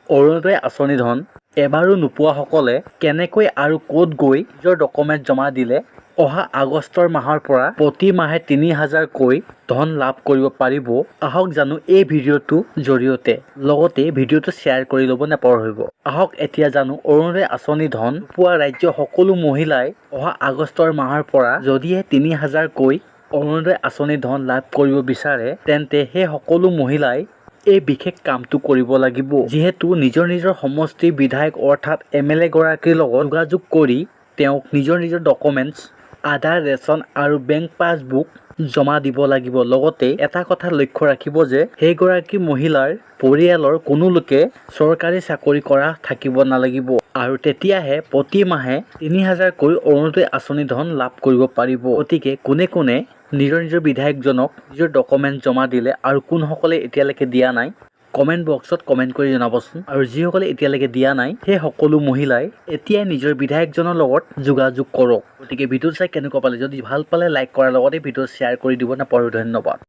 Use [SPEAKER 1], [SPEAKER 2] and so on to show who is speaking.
[SPEAKER 1] অৰুণোদয় আঁচনি ধন এবাৰো নোপোৱাসকলে কেনেকৈ আৰু ক'ত গৈ নিজৰ ডকুমেণ্ট জমা দিলে অহা আগষ্টৰ মাহৰ পৰা প্ৰতি মাহে ৩,০০০কৈ ধন লাভ কৰিব পাৰিব। আহক জানো এই ভিডিঅ'টোৰ জৰিয়তে। লগতে ভিডিঅ'টো শ্বেয়াৰ কৰি ল'ব নাপাহৰিব। আহক এতিয়া জানো অৰুণোদয় আঁচনি ধন নোপোৱা ৰাজ্যৰ সকলো মহিলাই অহা আগষ্টৰ মাহৰ পৰা যদিহে ৩,০০০কৈ অৰুণোদয় আঁচনি ধন লাভ কৰিব বিচাৰে তেন্তে সেই সকলো মহিলাই এই বিশেষ কামটো কৰিব লাগিব। যিহেতু নিজৰ সমষ্টিৰ বিধায়ক অৰ্থাৎ MLA গৰাকীৰ লগত যোগাযোগ কৰি তেওঁক নিজৰ ডকুমেণ্টছ আধাৰ, ৰেচন আৰু বেংক পাছবুক জমা দিব লাগিব। লগতে এটা কথা লক্ষ্য ৰাখিব যে সেইগৰাকী মহিলাৰ পৰিয়ালৰ কোনো লোকে চৰকাৰী চাকৰি কৰা থাকিব নালাগিব আৰু তেতিয়াহে প্ৰতি মাহে ৩,০০০কৈ অৰুণোদয় আঁচনি ধন লাভ কৰিব পাৰিব। গতিকে কোনে কোনে নিজৰ বিধায়কজনক নিজৰ ডকুমেণ্ট জমা দিলে আৰু কোনসকলে এতিয়ালৈকে দিয়া নাই কমেণ্ট বক্সত কমেণ্ট কৰি জনাবচোন। আৰু যিসকলে এতিয়ালৈকে দিয়া নাই সেই সকলো মহিলাই এতিয়াই নিজৰ বিধায়কজনৰ লগত যোগাযোগ কৰক। গতিকে ভিডিঅ'টো চাই কেনেকুৱা পালে, যদি ভাল পালে লাইক কৰাৰ লগতে ভিডিঅ' শ্বেয়াৰ কৰি দিব নাপাহৰিব। ধন্যবাদ।